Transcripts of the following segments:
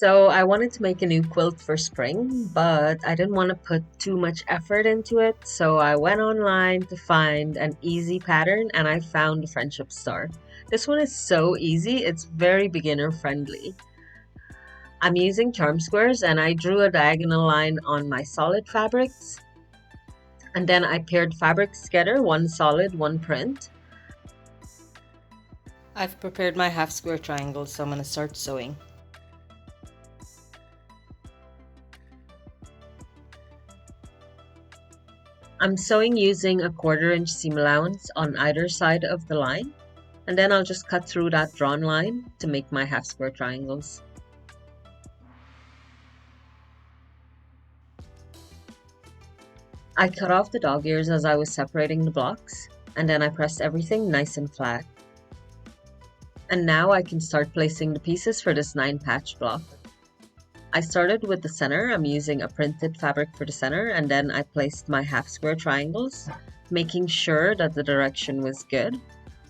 So I wanted to make a new quilt for spring, but I didn't want to put too much effort into it. So I went online to find an easy pattern and I found the friendship star. This one is so easy, it's very beginner friendly. I'm using charm squares and I drew a diagonal line on my solid fabrics. And then I paired fabrics together, one solid, one print. I've prepared my half square triangle, so I'm going to start sewing. I'm sewing using a 1/4 inch seam allowance on either side of the line. And then I'll just cut through that drawn line to make my half square triangles. I cut off the dog ears as I was separating the blocks, and then I pressed everything nice and flat. And now I can start placing the pieces for this 9-patch block. I started with the center. I'm using a printed fabric for the center, and then I placed my half square triangles, making sure that the direction was good.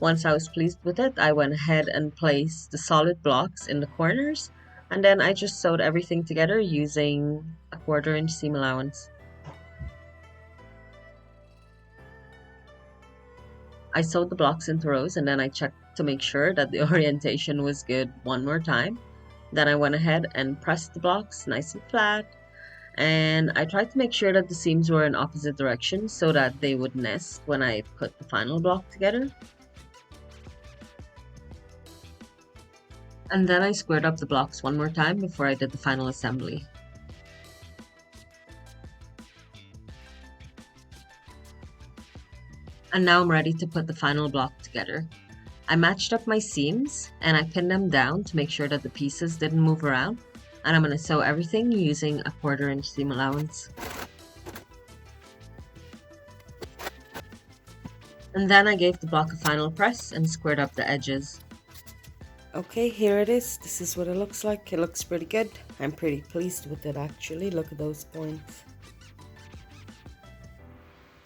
Once I was pleased with it, I went ahead and placed the solid blocks in the corners, and then I just sewed everything together using a 1/4 inch seam allowance. I sewed the blocks into rows and then I checked to make sure that the orientation was good one more time. Then I went ahead and pressed the blocks nice and flat, and I tried to make sure that the seams were in opposite directions so that they would nest when I put the final block together. And then I squared up the blocks one more time before I did the final assembly. And now I'm ready to put the final block together. I matched up my seams and I pinned them down to make sure that the pieces didn't move around. And I'm going to sew everything using a 1/4 inch seam allowance. And then I gave the block a final press and squared up the edges. Okay, here it is. This is what it looks like. It looks pretty good. I'm pretty pleased with it actually. Look at those points.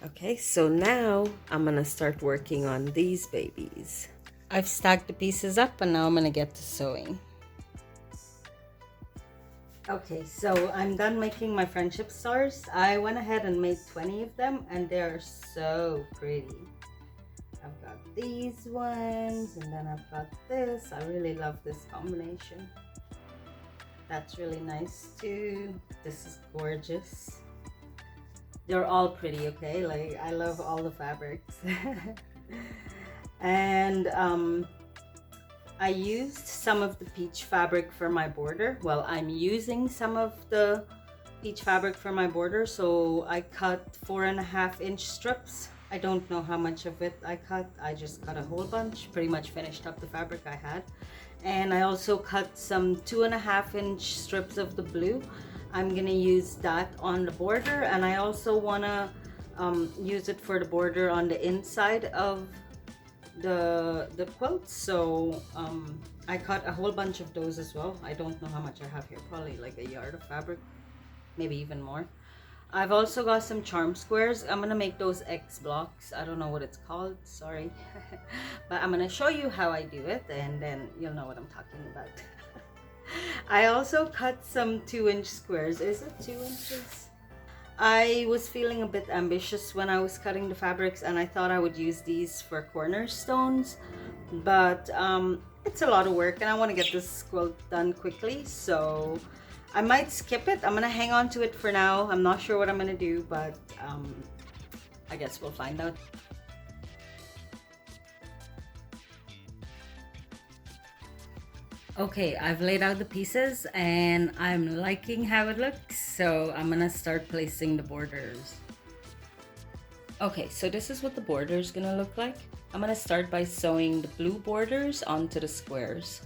Okay, so now I'm gonna start working on these babies. I've stacked the pieces up and now I'm gonna get to sewing. Okay, so I'm done making my friendship stars. I went ahead and made 20 of them and they're so pretty. I've got these ones and then I've got this. I really love this combination. That's really nice too. This is gorgeous. They're all pretty, okay? Like, I love all the fabrics. And I used some of the peach fabric for my border. Well, I'm using some of the peach fabric for my border, so I cut 4.5-inch strips. I don't know how much of it I cut. I just cut a whole bunch, pretty much finished up the fabric I had. And I also cut some 2.5-inch strips of the blue. I'm gonna use that on the border, and I also wanna use it for the border on the inside of the quilt. So I cut a whole bunch of those as well. I don't know how much I have here, probably like a yard of fabric, maybe even more. I've also got some charm squares. I'm gonna make those X blocks. I don't know what it's called, sorry. But I'm gonna show you how I do it and then you'll know what I'm talking about. I also cut some 2-inch squares. Is it 2 inches? I was feeling a bit ambitious when I was cutting the fabrics and I thought I would use these for cornerstones, but it's a lot of work and I want to get this quilt done quickly, so I might skip it. I'm gonna hang on to it for now. I'm not sure what I'm gonna do, but I guess we'll find out. Okay, I've laid out the pieces and I'm liking how it looks, so I'm gonna start placing the borders. Okay, so this is what the border is gonna look like. I'm gonna start by sewing the blue borders onto the squares.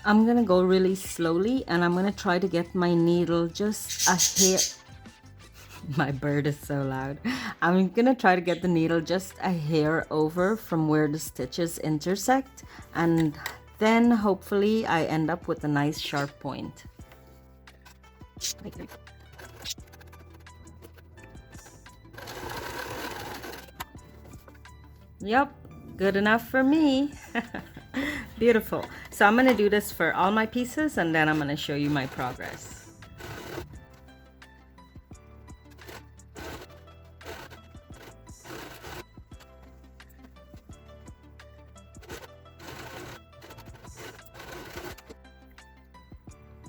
I'm gonna go really slowly and I'm gonna try to get my needle just a hair. My bird is so loud. I'm gonna try to get the needle just a hair over from where the stitches intersect, and then hopefully I end up with a nice sharp point. Yep, Good enough for me. Beautiful. So I'm gonna do this for all my pieces and then I'm gonna show you my progress.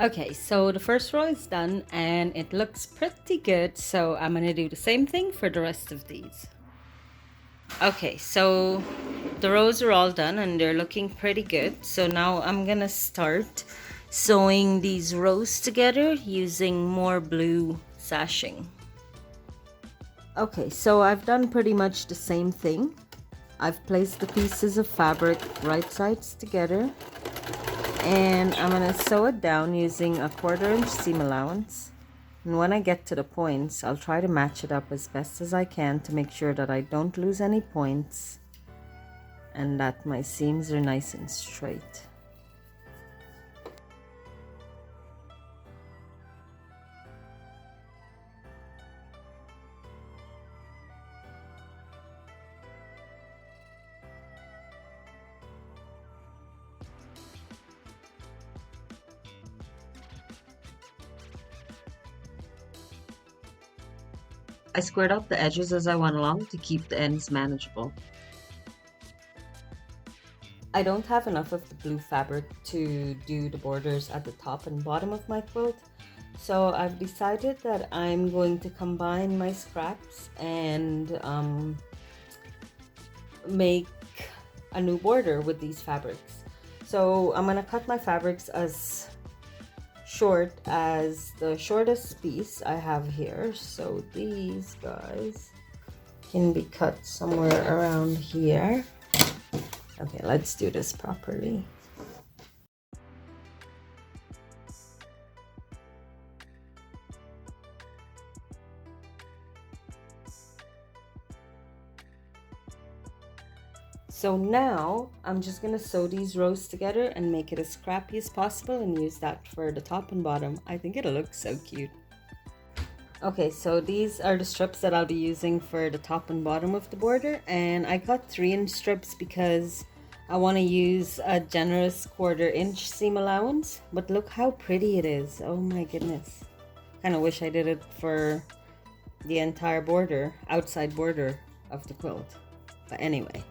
Okay, so the first row is done and it looks pretty good. So I'm gonna do the same thing for the rest of these. Okay, so the rows are all done and they're looking pretty good. So now I'm gonna start sewing these rows together using more blue sashing. Okay, so I've done pretty much the same thing. I've placed the pieces of fabric right sides together and I'm gonna sew it down using a 1/4 inch seam allowance. And when I get to the points, I'll try to match it up as best as I can to make sure that I don't lose any points and that my seams are nice and straight. I squared up the edges as I went along to keep the ends manageable. I don't have enough of the blue fabric to do the borders at the top and bottom of my quilt, so I've decided that I'm going to combine my scraps and make a new border with these fabrics. So I'm gonna cut my fabrics as short as the shortest piece I have here. So these guys can be cut somewhere around here. Okay, let's do this properly. So now I'm just gonna sew these rows together and make it as scrappy as possible and use that for the top and bottom. I think it'll look so cute. Okay, so these are the strips that I'll be using for the top and bottom of the border, and I cut 3-inch strips because I want to use a generous 1/4 inch seam allowance. But look how pretty it is. Oh my goodness. Kind of wish I did it for the entire border, outside border of the quilt. But anyway,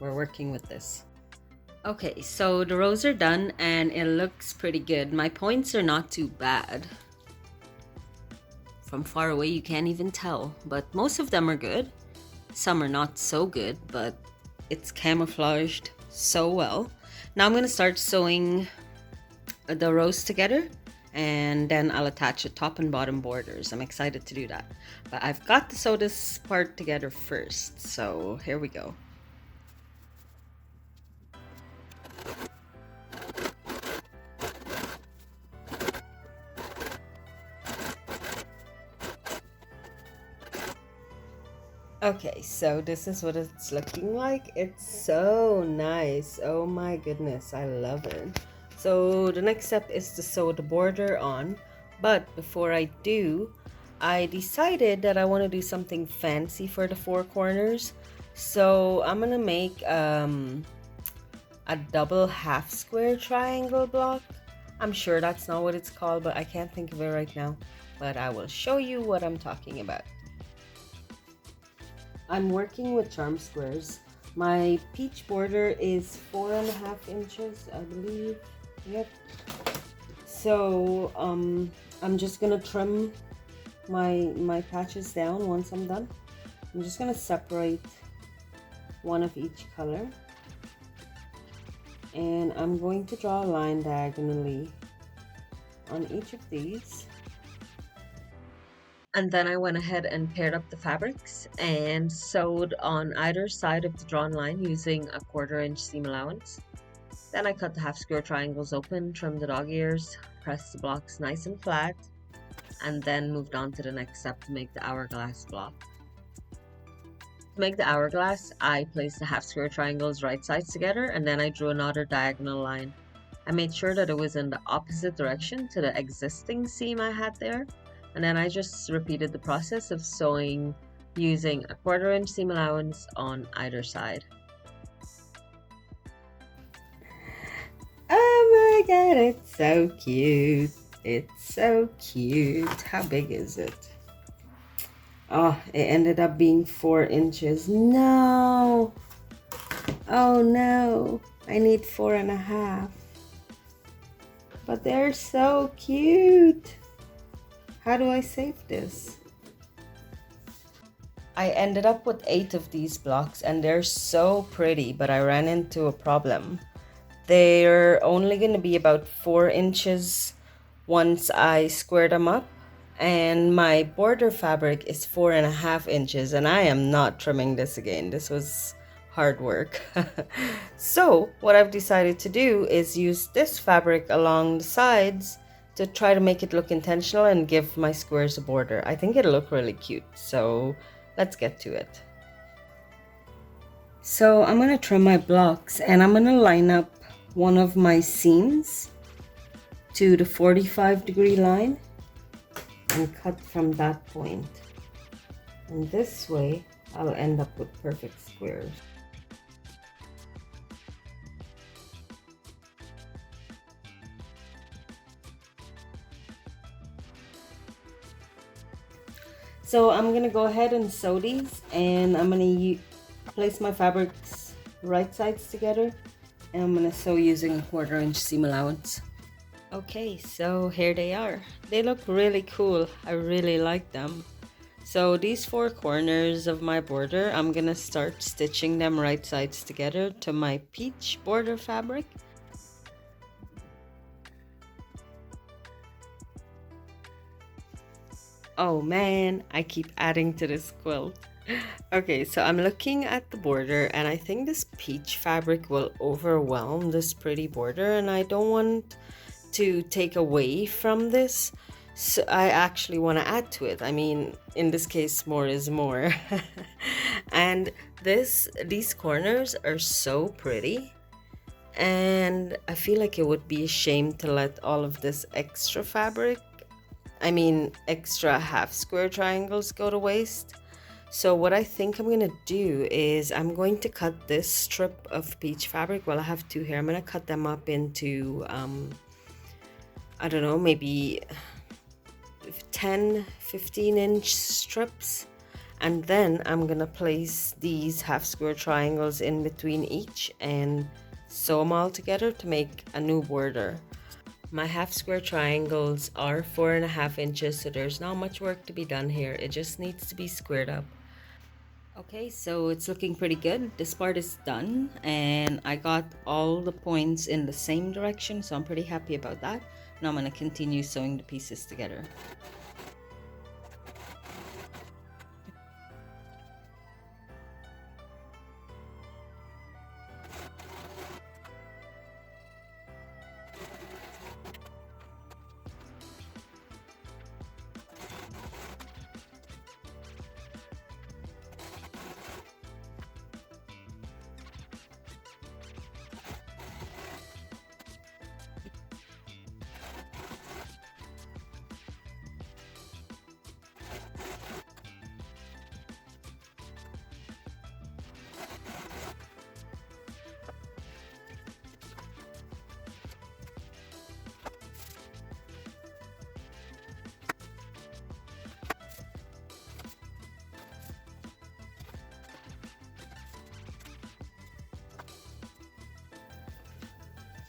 we're working with this. Okay, so the rows are done and it looks pretty good. My points are not too bad. From far away you can't even tell, but most of them are good. Some are not so good, but it's camouflaged so well. Now I'm going to start sewing the rows together and then I'll attach the top and bottom borders. I'm excited to do that. But I've got to sew this part together first, so here we go. Okay, so this is what it's looking like. It's so nice. Oh my goodness, I love it. So the next step is to sew the border on, but before I do, I decided that I want to do something fancy for the 4 corners. So I'm gonna make a double half square triangle block. I'm sure that's not what it's called, but I can't think of it right now. But I will show you what I'm talking about. I'm working with charm squares. My peach border is 4.5 inches, I believe. Yep. So I'm just gonna trim my patches down once I'm done. I'm just gonna separate one of each color, and I'm going to draw a line diagonally on each of these. And then I went ahead and paired up the fabrics and sewed on either side of the drawn line using a 1/4 inch seam allowance. Then I cut the half square triangles open, trimmed the dog ears, pressed the blocks nice and flat, and then moved on to the next step to make the hourglass block. To make the hourglass, I placed the half square triangles right sides together and then I drew another diagonal line. I made sure that it was in the opposite direction to the existing seam I had there. And then I just repeated the process of sewing using a 1/4 inch seam allowance on either side. god, it's so cute. It's so cute. How big is it? Oh, it ended up being 4 inches. No. Oh no. I need 4.5. But they're so cute. How do I save this? I ended up with 8 of these blocks and they're so pretty, but I ran into a problem. They're only going to be about 4 inches once I square them up, and my border fabric is 4.5 inches, and I am not trimming this again. This was hard work. So what I've decided to do is use this fabric along the sides to try to make it look intentional and give my squares a border. I think it'll look really cute, so let's get to it. So I'm going to trim my blocks, and I'm going to line up one of my seams to the 45-degree line and cut from that point. And this way I'll end up with perfect squares. So I'm gonna go ahead and sew these, and I'm gonna place my fabrics right sides together, and I'm gonna sew using a 1/4 inch seam allowance. Okay, so here they are. They look really cool. I really like them. So these 4 corners of my border, I'm gonna start stitching them right sides together to my peach border fabric. Oh man, I keep adding to this quilt. Okay, so I'm looking at the border, and I think this peach fabric will overwhelm this pretty border, and I don't want to take away from this, so I actually want to add to it. I mean, in this case, more is more. And these corners are so pretty, and I feel like it would be a shame to let all of this extra fabric, I mean extra half square triangles, go to waste. So what I think I'm gonna do is I'm going to cut this strip of peach fabric. Well, I have 2 here. I'm gonna cut them up into I don't know, maybe 10-15 inch strips, and then I'm gonna place these half square triangles in between each and sew them all together to make a new border. My half square triangles are 4.5 inches, so there's not much work to be done here. It just needs to be squared up. Okay, so it's looking pretty good. This part is done, and I got all the points in the same direction, so I'm pretty happy about that. Now I'm going to continue sewing the pieces together.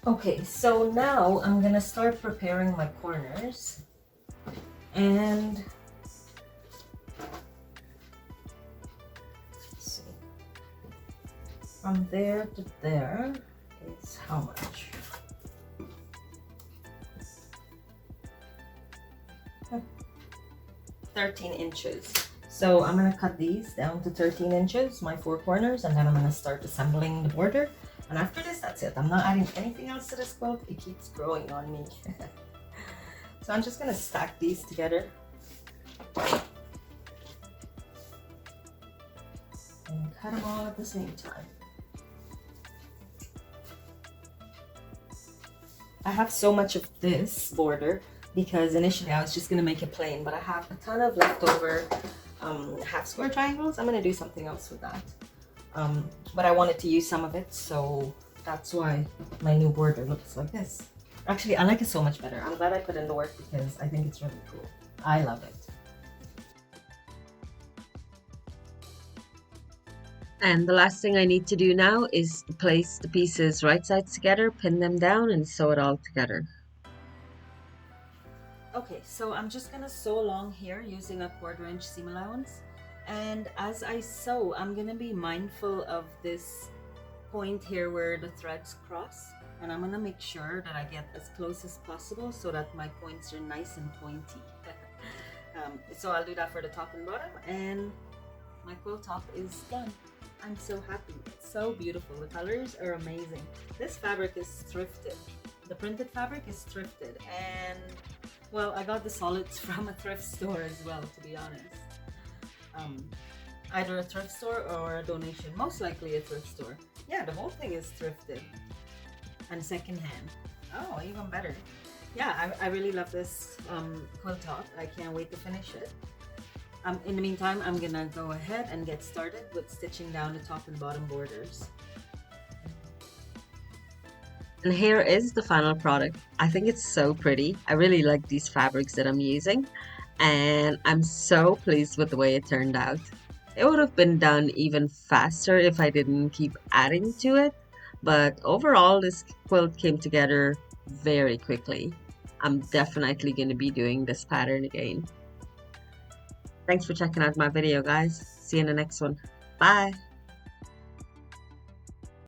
Okay, so now I'm gonna start preparing my corners, and let's see, from there to there is how much? 13 inches. So I'm gonna cut these down to 13 inches, my 4 corners, and then I'm gonna start assembling the border. And after this, that's it. I'm not adding anything else to this quilt. It keeps growing on me. So I'm just gonna stack these together and cut them all at the same time. I have so much of this border because initially I was just gonna make it plain, but I have a ton of leftover half square triangles. I'm gonna do something else with that. But I wanted to use some of it, so that's why my new border looks like this. Actually, I like it so much better. I'm glad I put in the work because I think it's really cool. I love it. And the last thing I need to do now is place the pieces right sides together, pin them down, and sew it all together. Okay, so I'm just gonna sew along here using a 1/4 inch seam allowance. And as I sew, I'm gonna be mindful of this point here where the threads cross. And I'm gonna make sure that I get as close as possible so that my points are nice and pointy. So I'll do that for the top and bottom, and my quilt top is done. I'm so happy. It's so beautiful. The colors are amazing. This fabric is thrifted. The printed fabric is thrifted, and well, I got the solids from a thrift store as well, to be honest. Either a thrift store or a donation. Most likely a thrift store. Yeah, the whole thing is thrifted and secondhand. Oh, even better. Yeah, I really love this quilt top. I can't wait to finish it. In the meantime, I'm gonna go ahead and get started with stitching down the top and bottom borders. And here is the final product. I think it's so pretty. I really like these fabrics that I'm using, and I'm so pleased with the way it turned out. It would have been done even faster if I didn't keep adding to it, but overall this quilt came together very quickly. I'm definitely going to be doing this pattern again. Thanks for checking out my video, guys. See you in the next one. Bye!